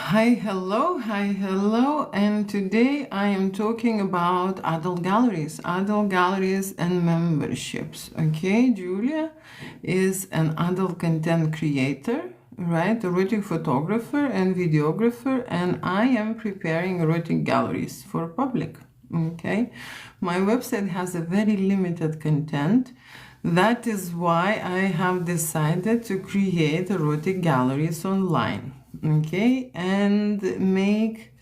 Hi, hello, and today I am talking about adult galleries and memberships. Okay, Julia is an adult content creator, right? Erotic photographer and videographer, and I am preparing erotic galleries for public. Okay, my website has a very limited content. That is why I have decided to create erotic galleries online, okay, and make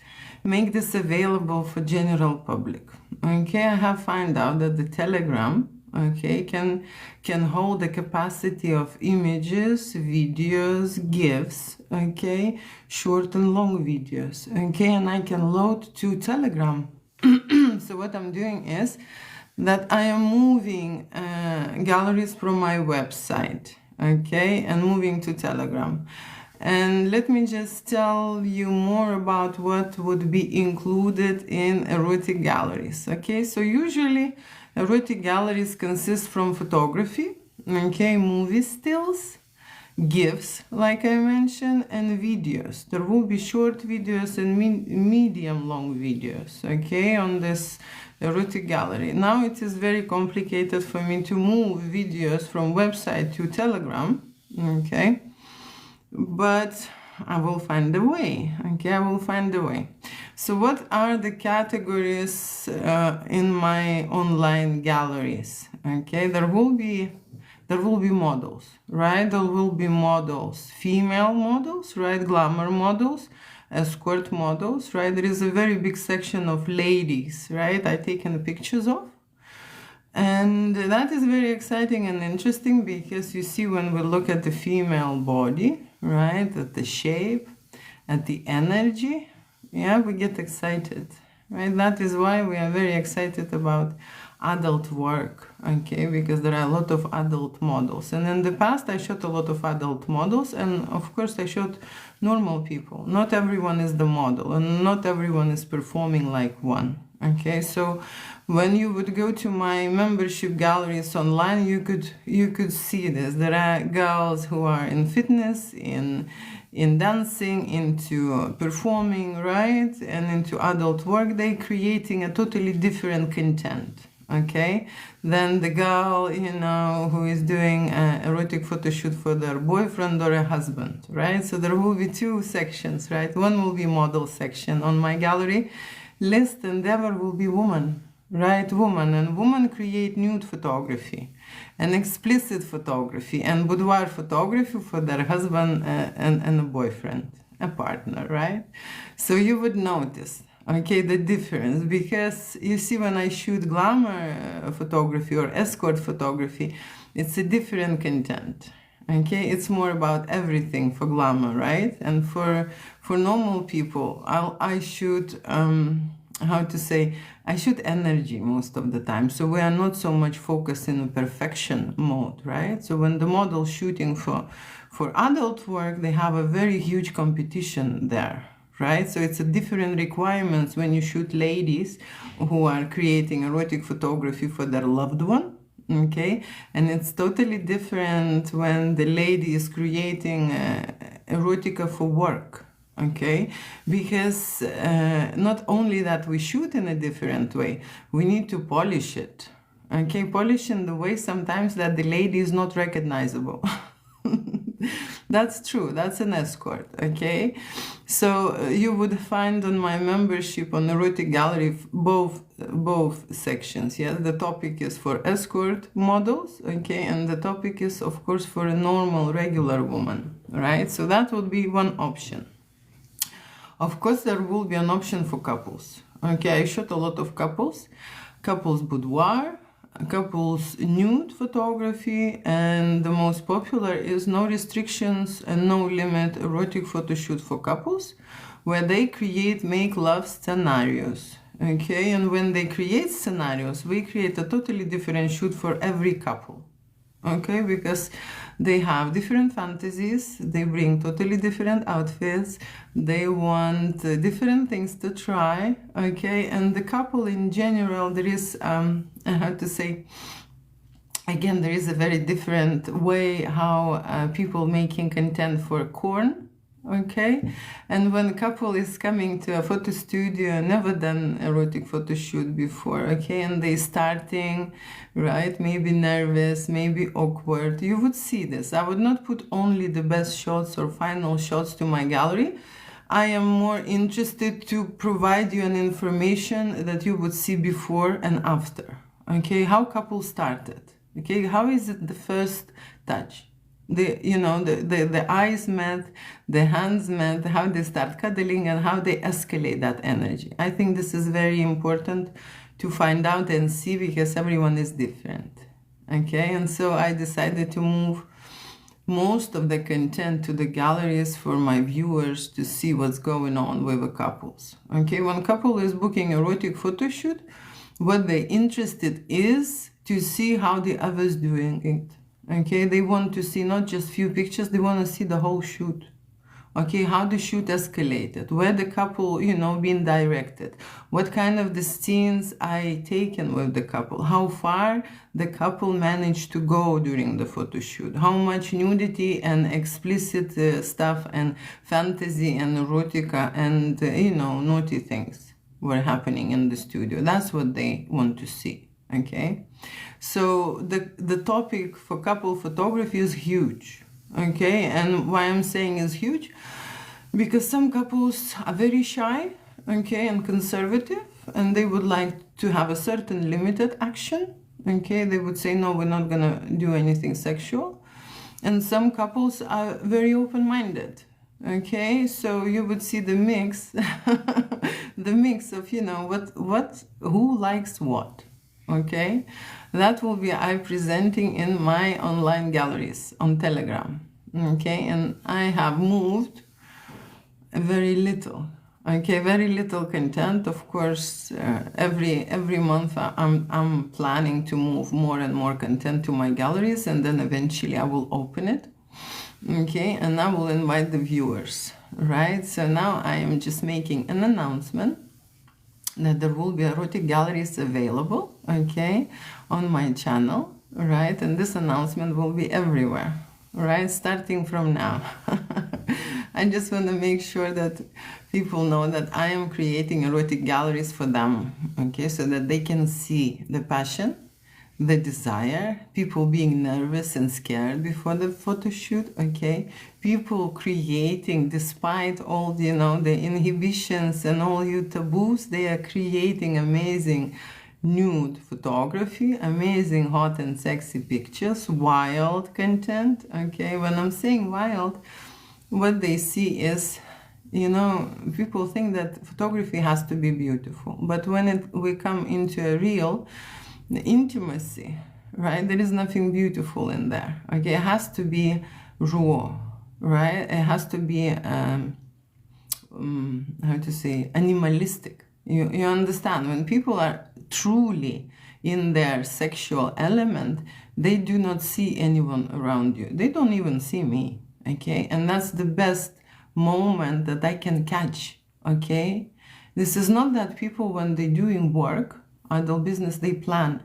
this available for general public. Okay, I have found out that the Telegram, okay, can hold a capacity of images, videos, GIFs, okay, short and long videos, okay, and I can load to Telegram. So what I'm doing is that I am moving galleries from my website, okay, and moving to Telegram. And let me just tell you more about what would be included in erotic galleries, okay? So usually erotic galleries consist from photography, okay, movie stills, GIFs, like I mentioned, and videos. There will be short videos and medium long videos, okay, on this erotic gallery. Now it is very complicated for me to move videos from website to Telegram, okay, but I will find a way, okay, I will find a way. So what are the categories in my online galleries? Okay, there will be models, right? There will be models, female models, right? Glamour models, escort models, right? There is a very big section of ladies, right? I taken the pictures of. And that is very exciting and interesting because you see when we look at the female body, right? At the shape, at the energy, yeah, we get excited, right? That is why we are very excited about adult work, okay, because there are a lot of adult models. And in the past I shot a lot of adult models, and of course I shot normal people. Not everyone is the model and not everyone is performing like one, okay? So when you would go to my membership galleries online, you could see this. There are girls who are in fitness, in dancing, into performing, right, and into adult work. They creating a totally different content, okay, than the girl, you know, who is doing an erotic photo shoot for their boyfriend or a husband, right? So there will be two sections, right? One will be model section on my gallery list, and the other will be woman, right? Woman, and women create nude photography and explicit photography and boudoir photography for their husband and a boyfriend, a partner, right? So you would notice, okay, the difference, because you see when I shoot glamour photography or escort photography, it's a different content, okay? It's more about everything for glamour, right? And for normal people, I shoot how to say, I shoot energy most of the time, so we are not so much focused in perfection mode, right? So when the model shooting for adult work, they have a very huge competition there, right? So it's a different requirements when you shoot ladies who are creating erotic photography for their loved one, okay? And it's totally different when the lady is creating erotica for work, okay? Because not only that we shoot in a different way, we need to polish it, okay? Polish in the way sometimes that the lady is not recognizable. That's true, that's an escort, okay? So you would find on my membership on erotic gallery both sections, yeah? The topic is for escort models, okay? And the topic is, of course, for a normal, regular woman, right? So that would be one option. Of course, there will be an option for couples. Okay, I shot a lot of couples boudoir, couples nude photography, and the most popular is no restrictions and no limit erotic photo shoot for couples, where they make love scenarios. Okay, and when they create scenarios, we create a totally different shoot for every couple. Okay, because they have different fantasies, they bring totally different outfits, they want different things to try, okay? And the couple in general, there is, how to say, again, there is a very different way how people making content for porn, okay? And when a couple is coming to a photo studio, never done erotic photo shoot before, okay, and they starting, right, maybe nervous, maybe awkward, you would see this. I would not put only the best shots or final shots to my gallery. I am more interested to provide you an information that you would see before and after, okay? How couples started, okay? How is it the first touch? The eyes met, the hands met, how they start cuddling and how they escalate that energy. I think this is very important to find out and see, because everyone is different, okay? And so I decided to move most of the content to the galleries for my viewers to see what's going on with the couples, okay? When a couple is booking erotic photo shoot, what they're interested is to see how the other's doing it. Okay, they want to see not just few pictures, they want to see the whole shoot. Okay, how the shoot escalated, where the couple, being directed, what kind of the scenes I taken with the couple, how far the couple managed to go during the photo shoot, how much nudity and explicit stuff and fantasy and erotica and, naughty things were happening in the studio. That's what they want to see. Okay, so the topic for couple photography is huge, okay? And why I'm saying is huge, because some couples are very shy, okay, and conservative, and they would like to have a certain limited action, okay? They would say, no, we're not gonna do anything sexual. And some couples are very open-minded, okay? So you would see the mix, the mix of, who likes what. Okay, that will be I presenting in my online galleries on Telegram. Okay, and I have moved very little. Okay, very little content. Of course, every month I'm planning to move more and more content to my galleries, and then eventually I will open it. Okay, and I will invite the viewers. Right. So now I am just making an announcement that there will be erotic galleries available, okay, on my channel, right? And this announcement will be everywhere, right? Starting from now. I just want to make sure that people know that I am creating erotic galleries for them, okay, so that they can see the passion, the desire, people being nervous and scared before the photo shoot, okay, people creating, despite all the inhibitions and all your taboos, they are creating amazing nude photography, amazing hot and sexy pictures, wild content, okay? When I'm saying wild, what they see is, people think that photography has to be beautiful, but when we come into a real intimacy, right, there is nothing beautiful in there, okay? It has to be raw, right? It has to be how to say, animalistic. You understand, when people are truly in their sexual element, they do not see anyone around you, they don't even see me, okay? And that's the best moment that I can catch, okay? This is not that people, when they're doing work, adult business, they plan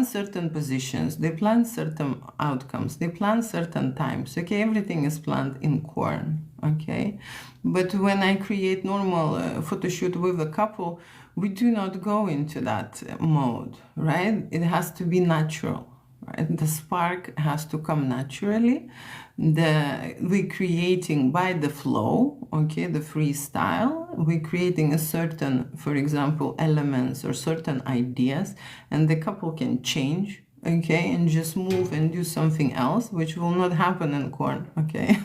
certain positions, they plan certain outcomes, they plan certain times, okay? Everything is planned in corn, okay? But when I create normal photo shoot with a couple, we do not go into that mode, right? It has to be natural, right? The spark has to come naturally. We're creating by the flow, okay, the freestyle. We're creating a certain, for example, elements or certain ideas, and the couple can change, okay, and just move and do something else, which will not happen in corn, okay?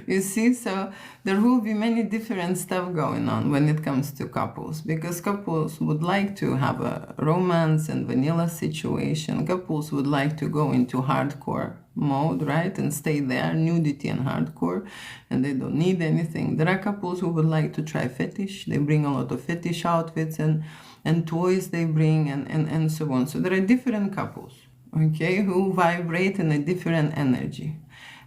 You see, so there will be many different stuff going on when it comes to couples, because couples would like to have a romance and vanilla situation. Couples would like to go into hardcore mode, right, and stay there, nudity and hardcore, and they don't need anything. There are couples who would like to try fetish. They bring a lot of fetish outfits and toys they bring and so on. So there are different couples, okay, who vibrate in a different energy,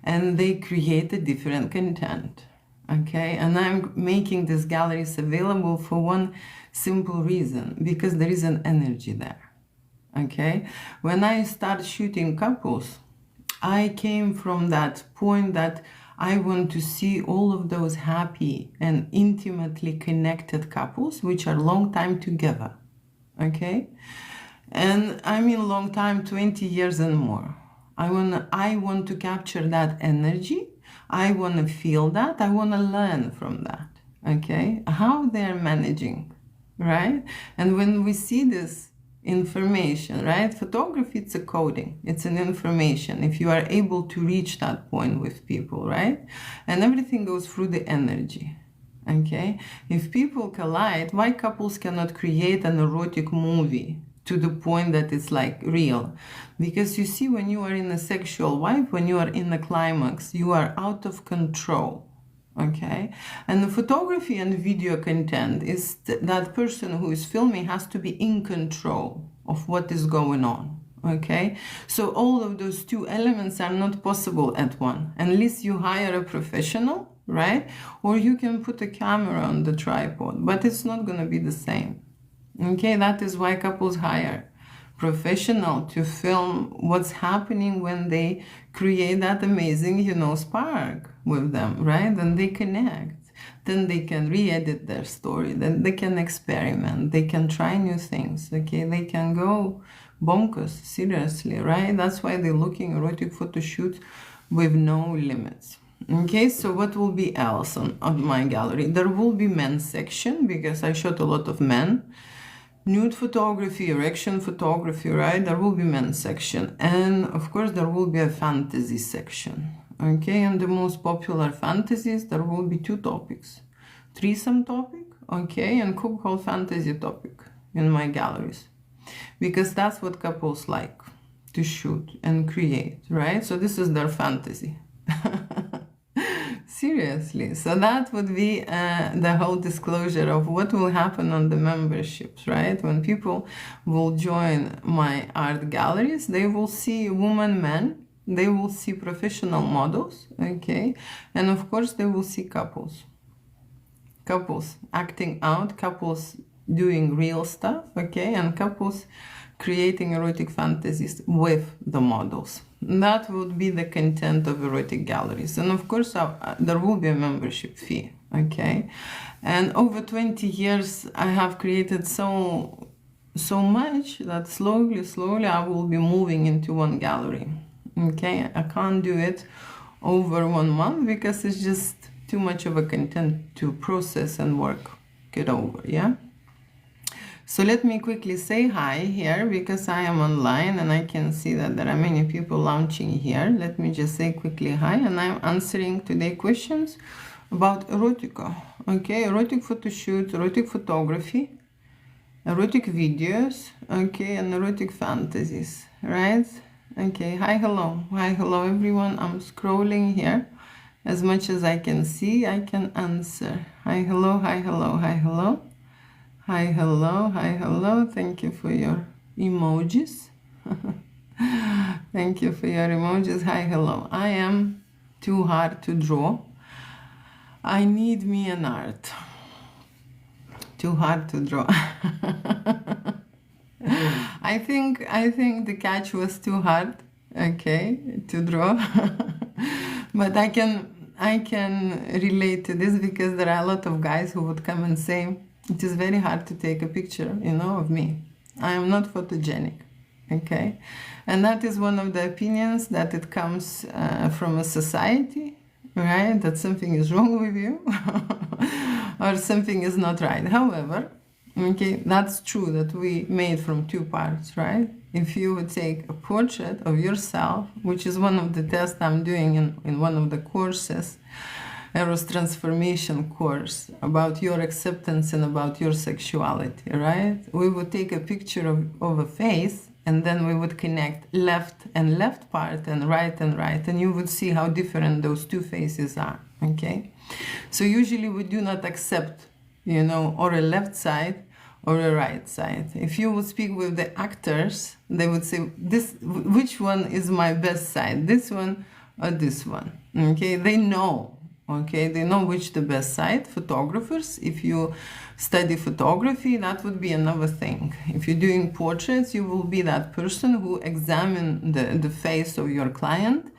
and they create a different content, okay? And I'm making these galleries available for one simple reason, because there is an energy there, okay? When I start shooting couples, I came from that point that I want to see all of those happy and intimately connected couples which are long time together, okay? And I mean long time, 20 years and more. I want to capture that energy. I want to feel that. I want to learn from that, okay? How they're managing, right? And when we see this information, right? Photography, it's a coding, it's an information. If you are able to reach that point with people, right? And everything goes through the energy, okay? If people collide, why couples cannot create an erotic movie to the point that it's like real? Because you see, when you are in a sexual vibe, when you are in the climax, you are out of control. Okay, and the photography and video content is that person who is filming has to be in control of what is going on. Okay, so all of those two elements are not possible at one, unless you hire a professional, right? Or you can put a camera on the tripod, but it's not going to be the same. Okay, that is why couples hire professional to film what's happening when they create that amazing, spark with them, right? Then they connect. Then they can re-edit their story. Then they can experiment. They can try new things, okay? They can go bonkers, seriously, right? That's why they're looking erotic photo shoot with no limits. Okay, so what will be else on my gallery? There will be men's section because I shot a lot of men. Nude photography, erection photography, right? There will be men's section. And of course, there will be a fantasy section. Okay, and the most popular fantasies, there will be two topics. Threesome topic, okay, and cuckold fantasy topic in my galleries. Because that's what couples like to shoot and create, right? So this is their fantasy. Seriously. So that would be the whole disclosure of what will happen on the memberships, right? When people will join my art galleries, they will see women, men, they will see professional models, okay? And of course, they will see couples. Couples acting out, couples doing real stuff, okay? And couples creating erotic fantasies with the models. That would be the content of erotic galleries. And of course, there will be a membership fee, okay? And over 20 years, I have created so much that slowly, I will be moving into one gallery, okay? I can't do it over 1 month because it's just too much of a content to process and work it over, yeah? So let me quickly say hi here because I am online and I can see that there are many people launching here. Let me just say quickly hi, and I'm answering today questions about erotica. Okay, erotic photo shoots, erotic photography, erotic videos, okay, and erotic fantasies, right? Okay, hi, hello everyone. I'm scrolling here. As much as I can see, I can answer. Hi, hello, hi, hello, hi, hello. Hi, hello. Thank you for your emojis. Thank you for your emojis. Hi, hello. I am too hard to draw. I need me an art. Too hard to draw. I think the catch was too hard, okay, to draw. But I can relate to this because there are a lot of guys who would come and say, it is very hard to take a picture, of me. I am not photogenic, okay? And that is one of the opinions that it comes from a society, right? That something is wrong with you or something is not right. However, okay, that's true that we made from two parts, right? If you would take a portrait of yourself, which is one of the tests I'm doing in one of the courses, Eros Transformation course, about your acceptance and about your sexuality, right? We would take a picture of a face and then we would connect left part and right, and you would see how different those two faces are, okay? So usually we do not accept, or a left side or a right side. If you would speak with the actors, they would say, which one is my best side, this one or this one, okay? They know. Okay, they know which the best side. Photographers, if you study photography, that would be another thing. If you're doing portraits, you will be that person who examine the face of your client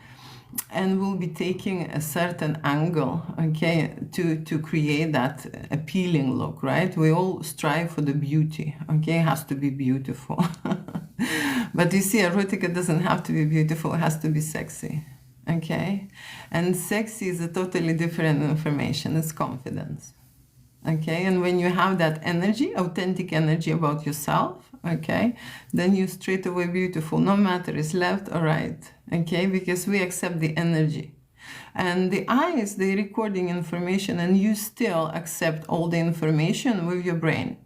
and we'll be taking a certain angle, okay, to create that appealing look, right? We all strive for the beauty, okay? It has to be beautiful. But you see, erotica doesn't have to be beautiful, it has to be sexy, okay? And sexy is a totally different information, it's confidence, okay? And when you have that energy, authentic energy about yourself, okay, then you're straight away beautiful, no matter it's left or right, okay, because we accept the energy. And the eyes, they're recording information, and you still accept all the information with your brain,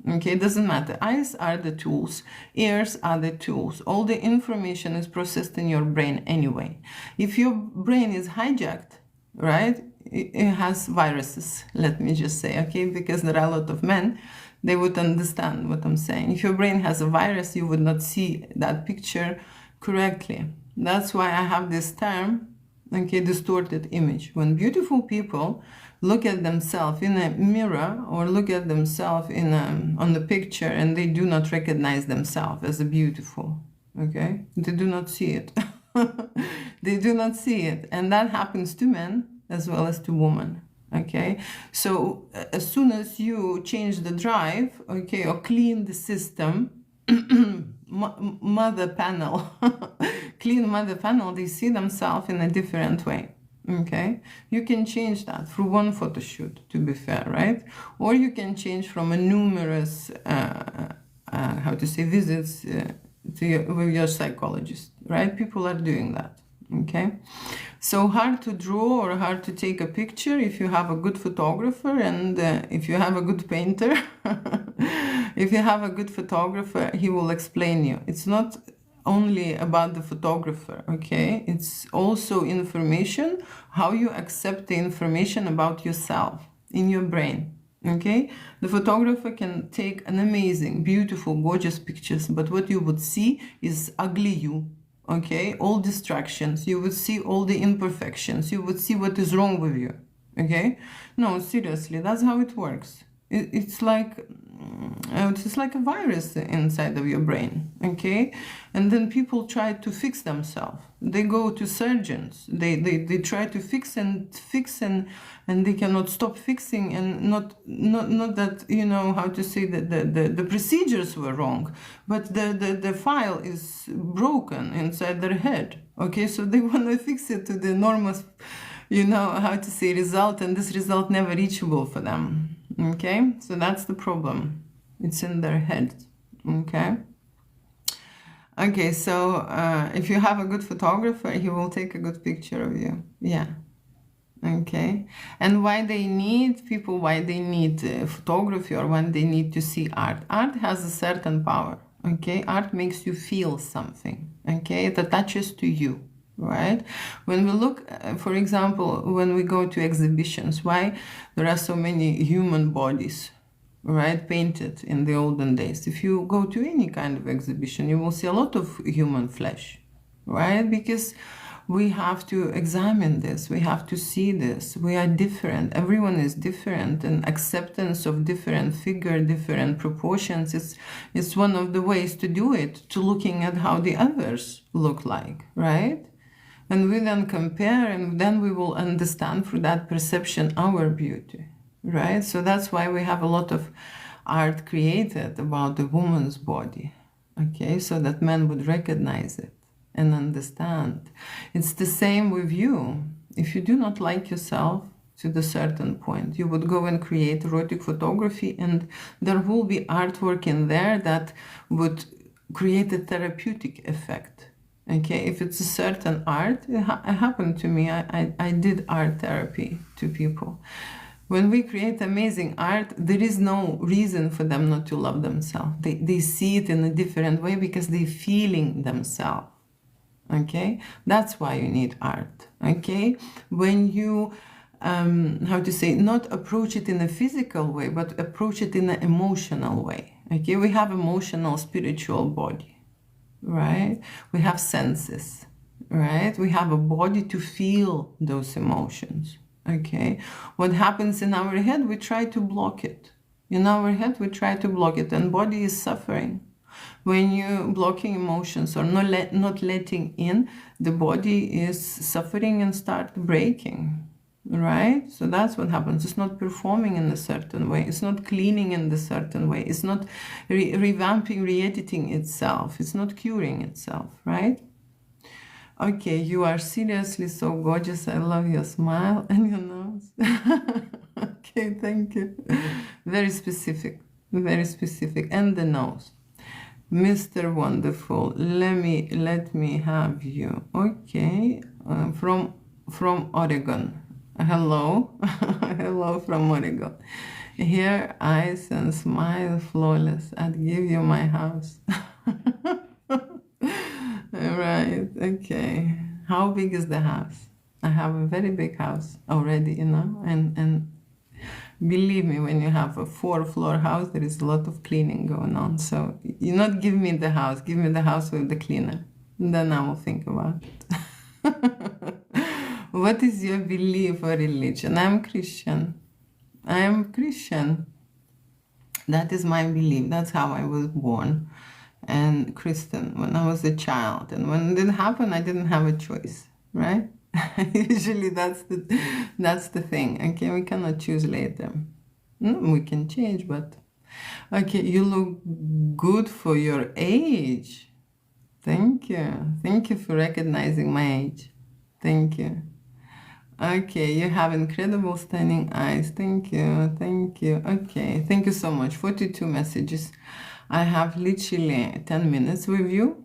okay? It doesn't matter. Eyes are the tools, ears are the tools. All the information is processed in your brain anyway. If your brain is hijacked, right, it has viruses, let me just say, okay, because there are a lot of men, they would understand what I'm saying. If your brain has a virus, you would not see that picture correctly. That's why I have this term, okay, distorted image. When beautiful people look at themselves in a mirror or look at themselves in on the picture, and they do not recognize themselves as a beautiful, okay, they do not see it. They do not see it, and that happens to men as well as to women, okay? So as soon as you change the drive, okay, or clean the system, mother panel, clean mother panel, they see themselves in a different way, okay? You can change that through one photo shoot, to be fair, right? Or you can change from a numerous, how to say, visits with your psychologist, right? People are doing that, okay? So hard to draw or hard to take a picture if you have a good photographer, and if you have a good painter. If you have a good photographer, he will explain you. It's not only about the photographer, okay? It's also information, how you accept the information about yourself in your brain, okay? The photographer can take an amazing, beautiful, gorgeous pictures, but what you would see is ugly you, okay? All distractions, you would see all the imperfections, you would see what is wrong with you, okay? No, seriously, that's how it works. It's like a virus inside of your brain, okay? And then people try to fix themselves. They go to surgeons. They try to fix and they cannot stop fixing, and not that, you know, how to say that the procedures were wrong, but the file is broken inside their head, okay? So they want to fix it to the enormous, you know, how to say, result, and this result never reachable for them. Okay, so that's the problem. It's in their head. Okay. Okay, so if you have a good photographer, he will take a good picture of you. Yeah. Okay. And why they need photography, or when they need to see art. Art has a certain power. Okay. Art makes you feel something. Okay. It attaches to you. Right? When we look, for example, when we go to exhibitions, why there are so many human bodies, right, painted in the olden days? If you go to any kind of exhibition, you will see a lot of human flesh, right? Because we have to examine this, we have to see this. We are different, everyone is different, and acceptance of different figure, different proportions is one of the ways to do it, to looking at how the others look like, right? And we then compare, and then we will understand through that perception our beauty, right? So that's why we have a lot of art created about the woman's body, okay? So that men would recognize it and understand. It's the same with you. If you do not like yourself to the certain point, you would go and create erotic photography, and there will be artwork in there that would create a therapeutic effect. Okay, if it's a certain art, it happened to me. I did art therapy to people. When we create amazing art, there is no reason for them not to love themselves. They see it in a different way because they're feeling themselves. Okay, that's why you need art. Okay, when you, how to say, not approach it in a physical way, but approach it in an emotional way. Okay, we have emotional, spiritual body. Right? We have senses, right? We have a body to feel those emotions, okay? What happens in our head, we try to block it. In our head, we try to block it, and body is suffering. When you blocking emotions or not letting in, the body is suffering and start breaking, right? So that's what happens. It's not performing in a certain way. It's not cleaning in a certain way. It's not revamping, re-editing itself. It's not curing itself, right? Okay, you are seriously so gorgeous. I love your smile and your nose. Okay, thank you. Very specific, very specific. And the nose. Mr. Wonderful, let me have you. Okay, from Oregon. Hello, hello from Oregon. Here, eyes and smile flawless. I'd give you my house. Right, okay. How big is the house? I have a very big house already, you know, and believe me, when you have a 4-floor house, there is a lot of cleaning going on. So you not give me the house, give me the house with the cleaner. And then I will think about it. What is your belief or religion? I'm Christian. I am Christian. That is my belief. That's how I was born. And Christian when I was a child. And when it didn't happen, I didn't have a choice, right? Usually that's the thing. Okay, we cannot choose later. We can change, but okay, you look good for your age. Thank you. Thank you for recognizing my age. Thank you. Okay, you have incredible stunning eyes. Thank you. Thank you. Okay, thank you so much. 42 messages. I have literally 10 minutes with you.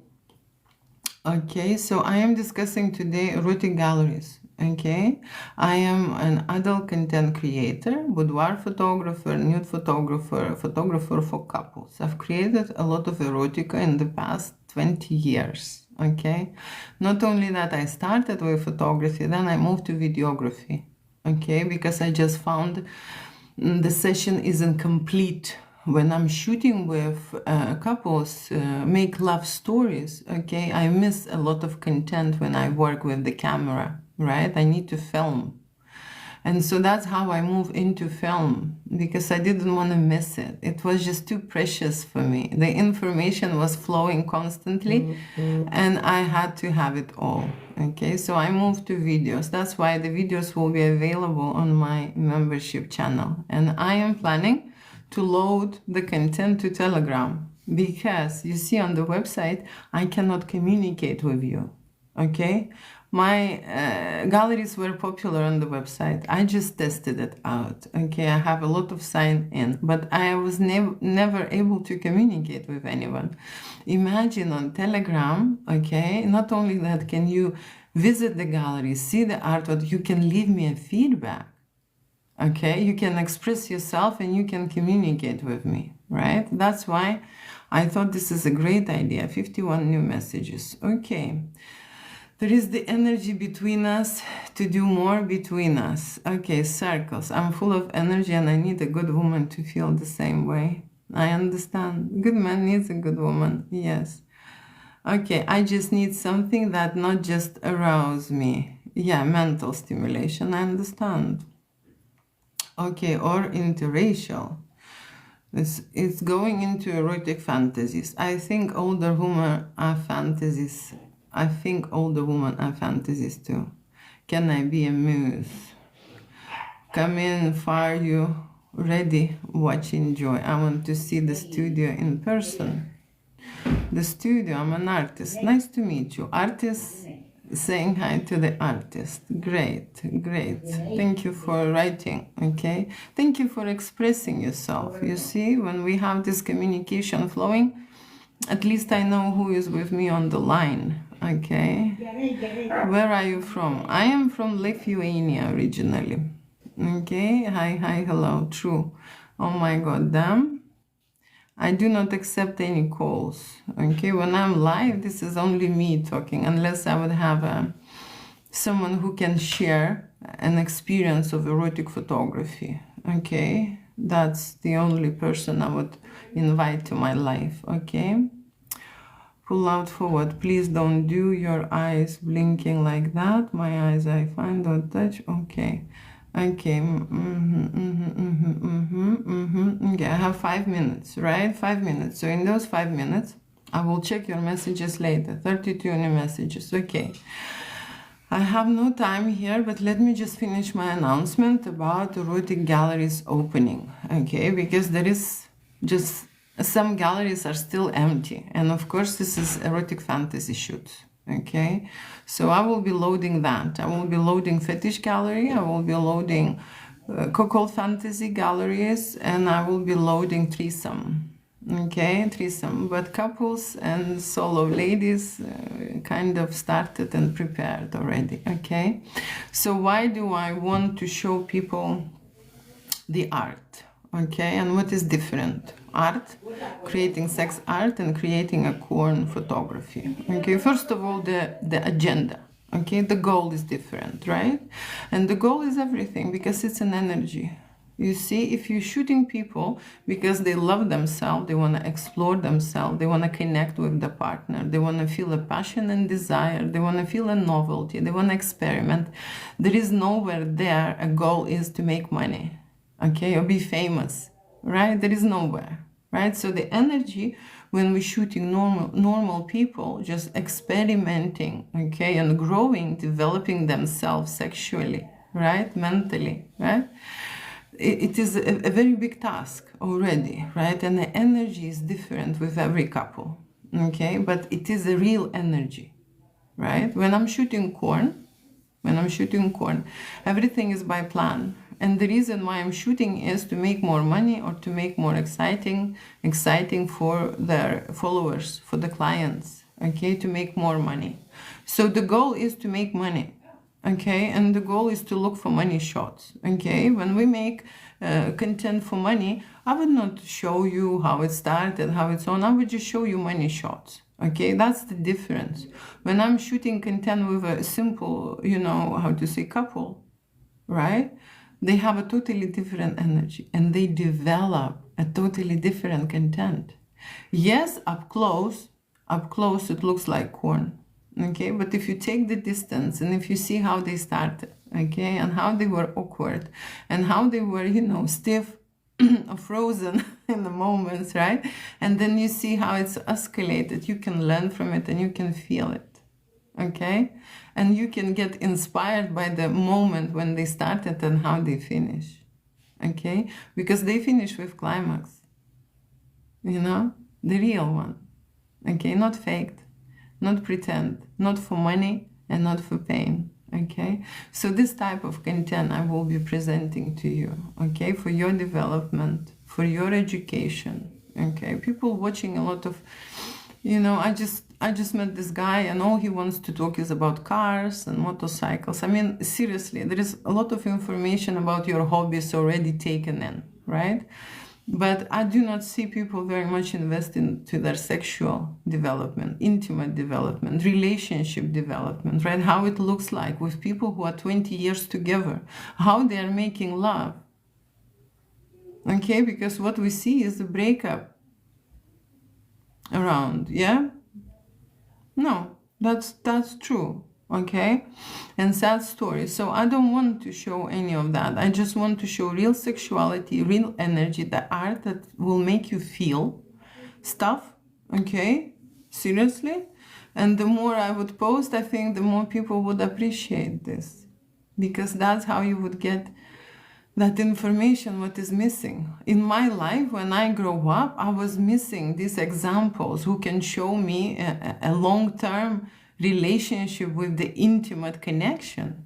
Okay, so I am discussing today erotic galleries. Okay, I am an adult content creator, boudoir photographer, nude photographer, photographer for couples. I've created a lot of erotica in the past 20 years. Okay, not only that, I started with photography, then I moved to videography. Okay, because I just found the session isn't complete. When I'm shooting with couples, make love stories, okay, I miss a lot of content when I work with the camera, right? I need to film. And so that's how I moved into film, because I didn't want to miss it. It was just too precious for me. The information was flowing constantly, and I had to have it all, okay? So I moved to videos. That's why the videos will be available on my membership channel. And I am planning to load the content to Telegram, because you see on the website, I cannot communicate with you, okay? My galleries were popular on the website. I just tested it out, okay? I have a lot of sign-in, but I was never able to communicate with anyone. Imagine on Telegram, okay? Not only that, can you visit the gallery, see the artwork, you can leave me a feedback. Okay, you can express yourself and you can communicate with me, right? That's why I thought this is a great idea. 51 new messages. Okay, there is the energy between us to do more between us. Okay, circles. I'm full of energy and I need a good woman to feel the same way. I understand. Good man needs a good woman. Yes. Okay, I just need something that not just arouse me. Yeah, mental stimulation. I understand. Okay, or interracial. It's going into erotic fantasies. I think older women are fantasies. I think older women are fantasies too. Can I be a muse? Come in, far you ready? Watch, enjoy. I want to see the studio in person. The studio, I'm an artist. Nice to meet you. Artist saying hi to the artist. Great, great. Thank you for writing, okay? Thank you for expressing yourself. You see, when we have this communication flowing, at least I know who is with me on the line, okay? Where are you from? I am from Lithuania originally, okay? Hi, hi, hello, true. Oh my God, damn. I do not accept any calls, okay? When I'm live, this is only me talking, unless I would have someone who can share an experience of erotic photography, okay? That's the only person I would invite to my life, okay? Pull out forward. Please don't do your eyes blinking like that. My eyes, I find, don't touch, okay. Okay, okay, I have 5 minutes, right? 5 minutes. So in those 5 minutes, I will check your messages later. 32 new messages. Okay. I have no time here, but let me just finish my announcement about erotic galleries opening. Okay, because there is just some galleries are still empty. And of course, this is erotic fantasy shoots. Okay, so I will be loading that. I will be loading fetish gallery. I will be loading cuckold fantasy galleries, and I will be loading threesome. Okay, threesome, but couples and solo ladies kind of started and prepared already. Okay, so why do I want to show people the art? Okay, and what is different? Art, creating sex art, and creating a corn photography. Okay, first of all, the agenda. Okay, the goal is different, right? And the goal is everything because it's an energy. You see, if you're shooting people because they love themselves, they want to explore themselves, they want to connect with the partner, they want to feel a passion and desire, they want to feel a novelty, they want to experiment, there is nowhere there a goal is to make money, okay, or be famous, right? There is nowhere, right? So the energy when we're shooting normal people, just experimenting, okay, and growing, developing themselves sexually, right, mentally, right? It is a very big task already, right? And the energy is different with every couple, okay? But it is a real energy, right? When I'm shooting corn, everything is by plan. And the reason why I'm shooting is to make more money or to make more exciting for their followers, for the clients, okay? To make more money. So the goal is to make money. Okay, and the goal is to look for money shots. Okay, when we make content for money, I would not show you how it started, how it's on. I would just show you money shots. Okay, that's the difference. When I'm shooting content with a simple, you know, how to say, couple, right? They have a totally different energy and they develop a totally different content. Yes, up close, it looks like corn. Okay, but if you take the distance and if you see how they started, okay, and how they were awkward and how they were, you know, stiff or frozen in the moments, right? And then you see how it's escalated, you can learn from it and you can feel it, okay? And you can get inspired by the moment when they started and how they finish, okay? Because they finish with climax, you know, the real one, okay, not faked. Not pretend, not for money and not for pain, okay? So this type of content I will be presenting to you, okay? For your development, for your education, okay? People watching a lot of, you know, I just met this guy and all he wants to talk is about cars and motorcycles. I mean, seriously, there is a lot of information about your hobbies already taken in, right? But I do not see people very much invest into their sexual development, intimate development, relationship development, right? How it looks like with people who are 20 years together, how they are making love. Okay, because what we see is the breakup around, yeah? No, that's true. Okay, and sad stories. So I don't want to show any of that. I just want to show real sexuality, real energy, the art that will make you feel stuff, okay, seriously. And the more I would post, I think the more people would appreciate this, because that's how you would get that information, what is missing. In my life, when I grow up, I was missing these examples who can show me a long-term relationship with the intimate connection.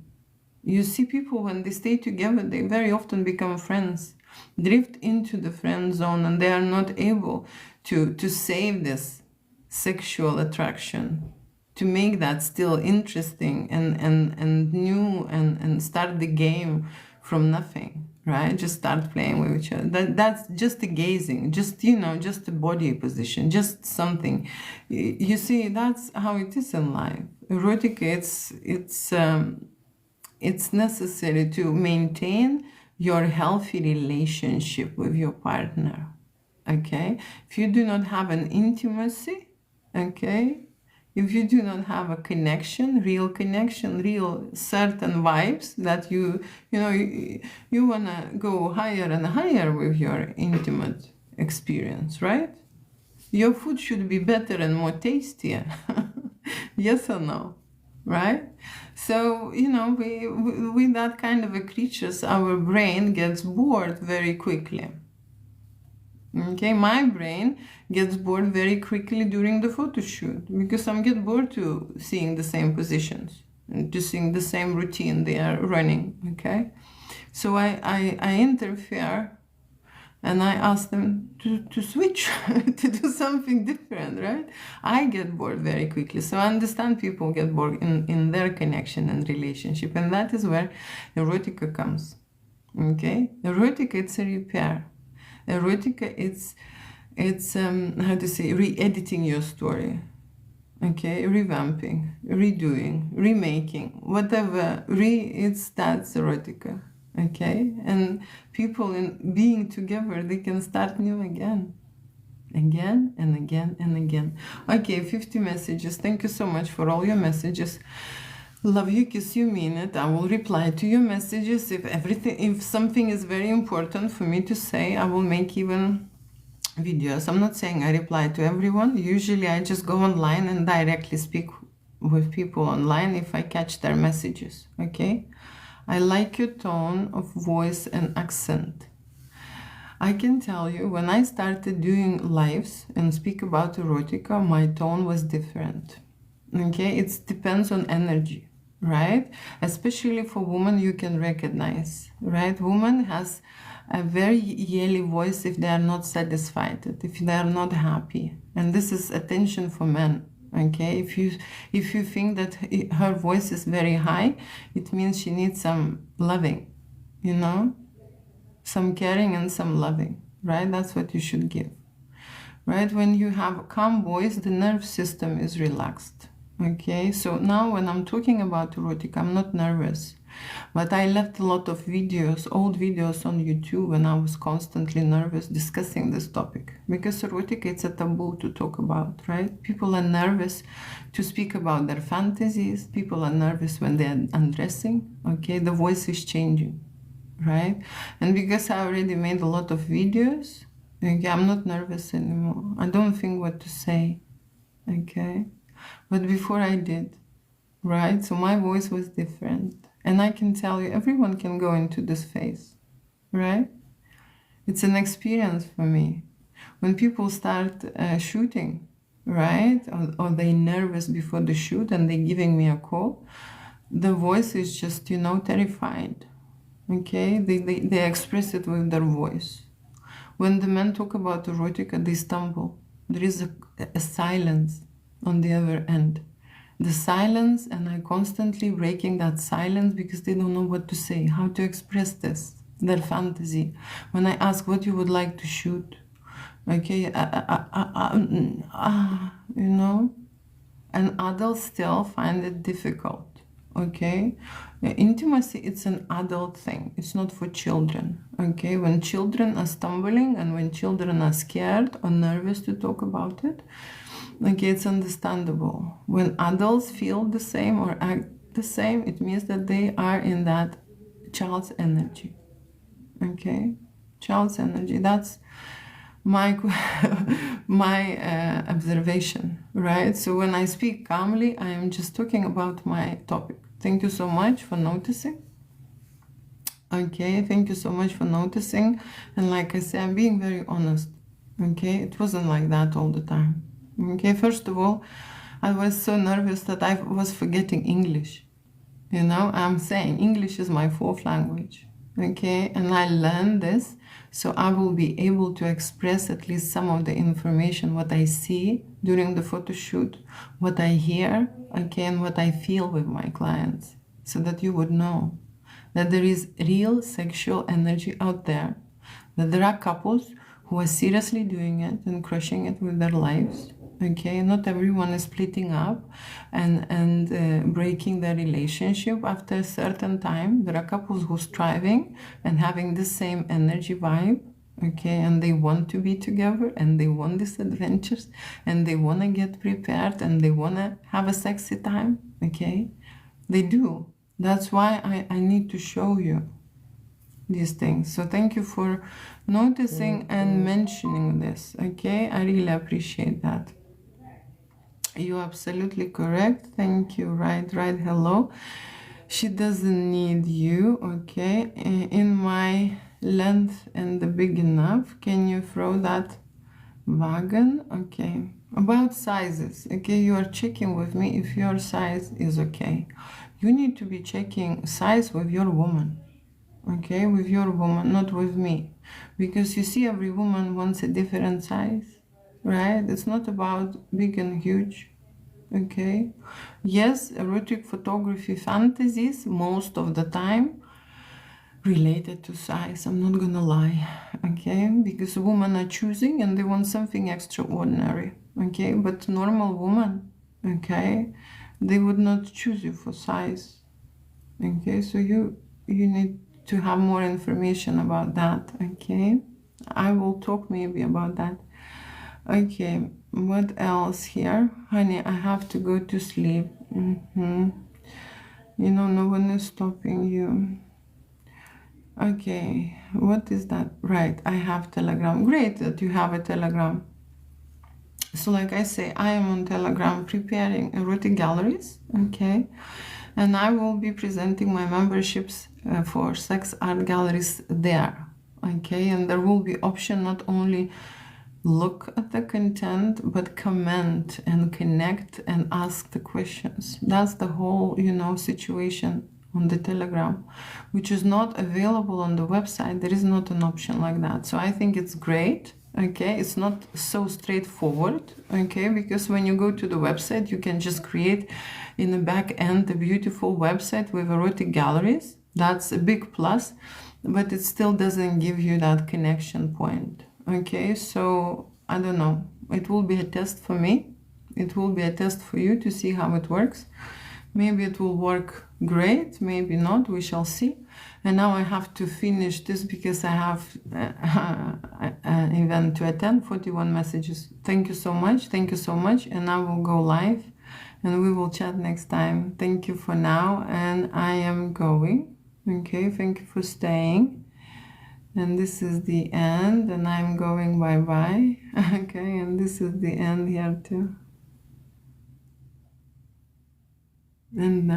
You see people when they stay together, they very often become friends, drift into the friend zone, and they are not able to save this sexual attraction, to make that still interesting and new and start the game from nothing, right? Just start playing with each other. That's just a gazing, just, you know, just a body position, just something. You see, that's how it is in life. Erotic, it's necessary to maintain your healthy relationship with your partner, okay? If you do not have an intimacy, okay, if you do not have a connection, real certain vibes that you want to go higher and higher with your intimate experience, right? Your food should be better and more tastier. Yes or no? Right? So, you know, we that kind of a creatures, our brain gets bored very quickly. Okay, my brain gets bored very quickly during the photo shoot because I'm get bored to seeing the same positions and to seeing the same routine they are running. Okay, so I interfere and I ask them to switch to do something different, right? I get bored very quickly, so I understand people get bored in their connection and relationship, and that is where erotica comes. Okay, erotica, it's a repair. Erotica, it's how to say, re-editing your story. Okay, revamping, redoing, remaking, whatever. That's erotica. Okay, and people in being together, they can start new again and again and again. Okay, 50 messages. Thank you so much for all your messages. Love you, kiss you, mean it. I will reply to your messages. If something is very important for me to say, I will make even videos. I'm not saying I reply to everyone. Usually I just go online and directly speak with people online if I catch their messages. Okay, I like your tone of voice and accent. I can tell you, when I started doing lives and speak about erotica, my tone was different. Okay, it depends on energy, right? Especially for women, you can recognize, right? Woman has a very yelly voice if they are not satisfied, if they are not happy, and this is attention for men. Okay, if you think that her voice is very high, it means she needs some loving, you know, some caring and some loving, right? That's what you should give, right? When you have a calm voice, the nerve system is relaxed. Okay, so now when I'm talking about erotic, I'm not nervous, but I left a lot of videos, old videos on YouTube, when I was constantly nervous discussing this topic, because erotic, it's a taboo to talk about, right? People are nervous to speak about their fantasies. People are nervous when they're undressing. Okay, the voice is changing, right? And because I already made a lot of videos, okay, I'm not nervous anymore. I don't think what to say. Okay, but before I did, right? So my voice was different. And I can tell you, everyone can go into this phase, right? It's an experience for me. When people start shooting, right? Or they're nervous before the shoot and they're giving me a call, the voice is just, you know, terrified. Okay? They express it with their voice. When the men talk about erotica, they stumble. There is a silence on the other end. The silence, and I constantly breaking that silence because they don't know what to say, how to express this, their fantasy. When I ask what you would like to shoot, okay, you know, and adults still find it difficult. Okay, intimacy, it's an adult thing, it's not for children. Okay, when children are stumbling and when children are scared or nervous to talk about it, okay, it's understandable. When adults feel the same or act the same, it means that they are in that child's energy. Okay, child's energy. That's my observation, right? So when I speak calmly, I am just talking about my topic. Thank you so much for noticing. Okay, thank you so much for noticing. And like I said, I'm being very honest. Okay, it wasn't like that all the time. Okay, first of all, I was so nervous that I was forgetting English. You know, I'm saying English is my fourth language. Okay, and I learned this so I will be able to express at least some of the information, what I see during the photo shoot, what I hear, okay, and what I feel with my clients, so that you would know that there is real sexual energy out there, that there are couples who are seriously doing it and crushing it with their lives. Okay, not everyone is splitting up and breaking their relationship after a certain time. There are couples who are striving and having the same energy vibe, okay, and they want to be together and they want these adventures and they want to get prepared and they want to have a sexy time, okay? They do. That's why I need to show you. these things. So thank you for noticing and mentioning this. Okay, I really appreciate that. You're absolutely correct. Thank you. Right. Hello. She doesn't need you. Okay. In my length and the big enough. Can you throw that wagon? Okay. About sizes. Okay. You are checking with me if your size is okay. You need to be checking size with your woman. Okay. With your woman, not with me. Because you see, every woman wants a different size. Right? It's not about big and huge. Okay, yes, erotic photography fantasies most of the time related to size, I'm not gonna lie. Okay, because women are choosing and they want something extraordinary. Okay, but normal woman, okay, they would not choose you for size. Okay, so you need to have more information about that. Okay, I will talk maybe about that. Okay, what else here? Honey, I have to go to sleep. You know, no one is stopping you. Okay, what is that? Right, I have Telegram. Great that you have a Telegram. So like I say, I am on Telegram preparing erotic galleries, okay? And I will be presenting my memberships for SEXART galleries there, okay? And there will be option not only look at the content, but comment and connect and ask the questions. That's the whole, you know, situation on the Telegram, which is not available on the website. There is not an option like that. So I think it's great. Okay, it's not so straightforward. Okay, because when you go to the website, you can just create in the back end a beautiful website with erotic galleries. That's a big plus, but it still doesn't give you that connection point. Okay, so I don't know. It will be a test for me. It will be a test for you to see how it works. Maybe it will work great, maybe not, we shall see. And now I have to finish this because I have an event to attend, 41 messages. Thank you so much, and I will go live and we will chat next time. Thank you for now, and I am going. Okay, thank you for staying. And this is the end, and I'm going bye-bye. Okay, and this is the end here too. And now